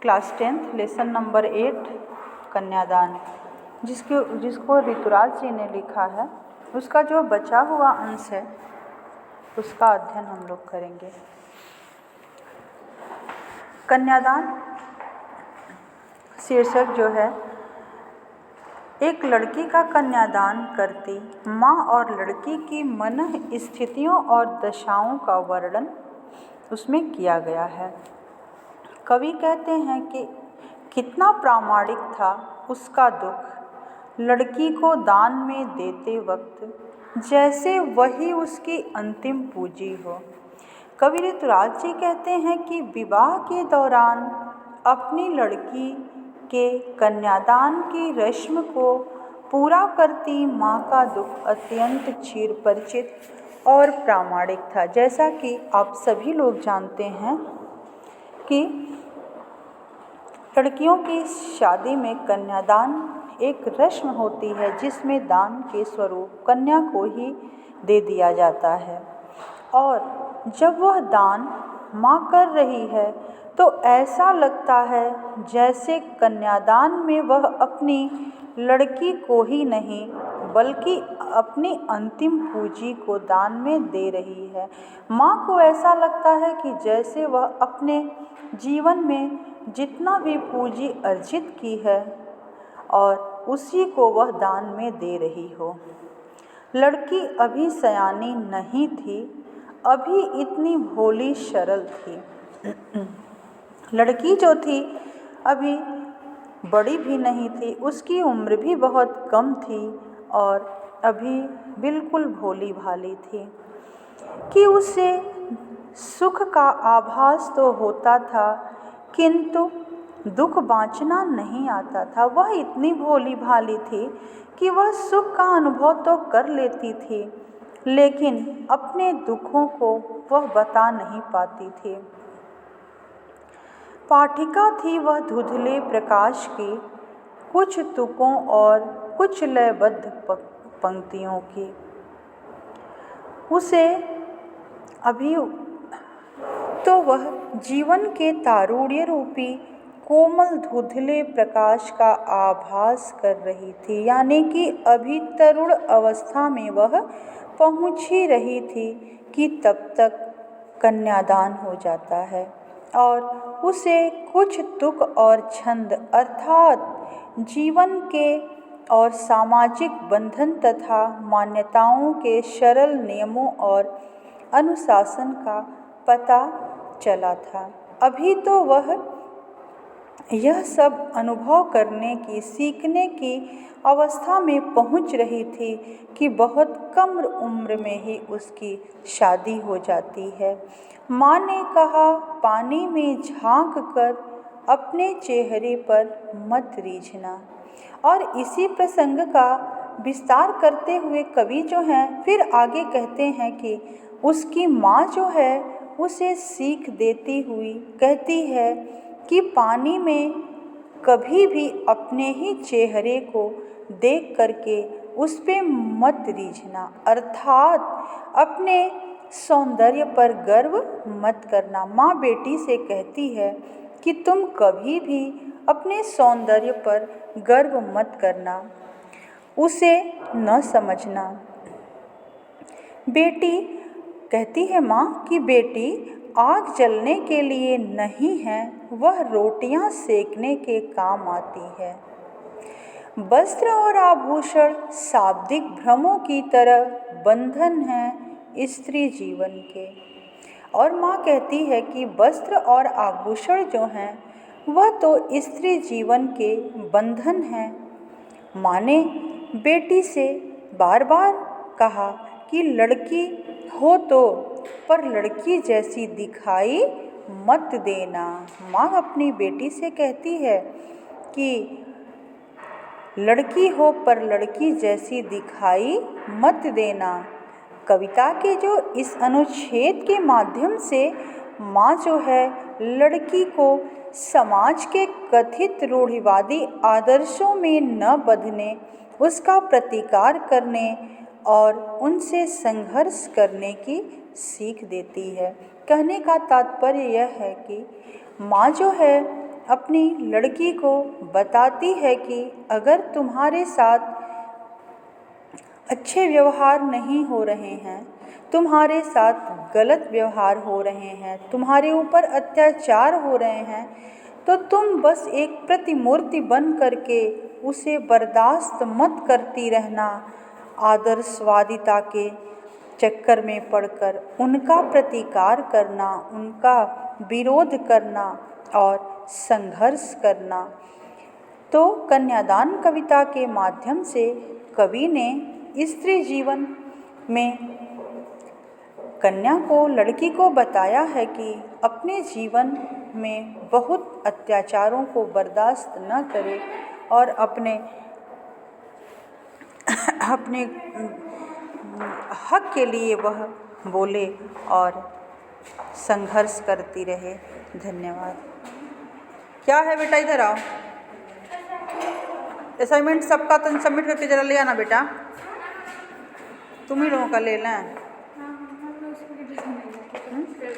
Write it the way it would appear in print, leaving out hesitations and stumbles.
Class 10th lesson number 8 कन्यादान जिसको ऋतुराज जी ने लिखा है, उसका जो बचा हुआ अंश है उसका अध्ययन हम लोग करेंगे। कन्यादान शीर्षक जो है, एक लड़की का कन्यादान करती माँ और लड़की की मन स्थितियों और दशाओं का वर्णन उसमें किया गया है। कवि कहते हैं कि कितना प्रामाणिक था उसका दुख लड़की को दान में देते वक्त, जैसे वही उसकी अंतिम पूंजी हो। कवि ऋतुराज जी कहते हैं कि विवाह के दौरान अपनी लड़की के कन्यादान की रस्म को पूरा करती माँ का दुख अत्यंत चिरपरिचित और प्रामाणिक था। जैसा कि आप सभी लोग जानते हैं कि लड़कियों की शादी में कन्यादान एक रस्म होती है, जिसमें दान के स्वरूप कन्या को ही दे दिया जाता है। और जब वह दान माँ कर रही है तो ऐसा लगता है जैसे कन्यादान में वह अपनी लड़की को ही नहीं बल्कि अपनी अंतिम पूंजी को दान में दे रही है। माँ को ऐसा लगता है कि जैसे वह अपने जीवन में जितना भी पूंजी अर्जित की है और उसी को वह दान में दे रही हो। लड़की अभी सयानी नहीं थी, अभी इतनी भोली सरल थी। लड़की जो थी अभी बड़ी भी नहीं थी, उसकी उम्र भी बहुत कम थी और अभी बिल्कुल भोली भाली थी कि उसे सुख का आभास तो होता था किंतु दुख बाँचना नहीं आता था। वह इतनी भोली भाली थी कि वह सुख का अनुभव तो कर लेती थी, लेकिन अपने दुखों को वह बता नहीं पाती थी। पाठिका थी वह धुंधले प्रकाश की, कुछ तुकों और कुछ लयबद्ध पंक्तियों की। उसे अभी तो वह जीवन के तारुण्य रूपी कोमल धुंधले प्रकाश का आभास कर रही थी, यानी कि अभी तरुण अवस्था में वह पहुंच ही रही थी कि तब तक कन्यादान हो जाता है और उसे कुछ तुक और छंद अर्थात जीवन के और सामाजिक बंधन तथा मान्यताओं के सरल नियमों और अनुशासन का पता चला था। अभी तो वह यह सब अनुभव करने की, सीखने की अवस्था में पहुंच रही थी कि बहुत कम उम्र में ही उसकी शादी हो जाती है। माँ ने कहा, पानी में झांक कर अपने चेहरे पर मत रीझना। और इसी प्रसंग का विस्तार करते हुए कवि जो हैं फिर आगे कहते हैं कि उसकी माँ जो है उसे सीख देती हुई कहती है कि पानी में कभी भी अपने ही चेहरे को देख करके उस पे मत रीझना, अर्थात अपने सौंदर्य पर गर्व मत करना। माँ बेटी से कहती है कि तुम कभी भी अपने सौंदर्य पर गर्व मत करना, उसे न समझना। बेटी कहती है माँ कि बेटी आग जलने के लिए नहीं है, वह रोटियां सेकने के काम आती है। वस्त्र और आभूषण शाब्दिक भ्रमों की तरह बंधन हैं स्त्री जीवन के। और माँ कहती है कि वस्त्र और आभूषण जो हैं वह तो स्त्री जीवन के बंधन हैं। माँ ने बेटी से बार बार कहा कि लड़की हो तो पर लड़की जैसी दिखाई मत देना। माँ अपनी बेटी से कहती है कि लड़की हो पर लड़की जैसी दिखाई मत देना। कविता के जो इस अनुच्छेद के माध्यम से माँ जो है लड़की को समाज के कथित रूढ़िवादी आदर्शों में न बंधने, उसका प्रतिकार करने और उनसे संघर्ष करने की सीख देती है। कहने का तात्पर्य यह है कि माँ जो है अपनी लड़की को बताती है कि अगर तुम्हारे साथ अच्छे व्यवहार नहीं हो रहे हैं, तुम्हारे साथ गलत व्यवहार हो रहे हैं, तुम्हारे ऊपर अत्याचार हो रहे हैं, तो तुम बस एक प्रतिमूर्ति बन करके उसे बर्दाश्त मत करती रहना। आदर्शवादिता के चक्कर में पड़कर उनका प्रतिकार करना, उनका विरोध करना और संघर्ष करना। तो कन्यादान कविता के माध्यम से कवि ने स्त्री जीवन में कन्या को, लड़की को बताया है कि अपने जीवन में बहुत अत्याचारों को बर्दाश्त न करे और अपने हक के लिए वह बोले और संघर्ष करती रहे। धन्यवाद। क्या है बेटा, इधर आओ। असाइनमेंट सबका तुम सबमिट करके जरा ले आना बेटा, तुम ही लोगों का ले लें।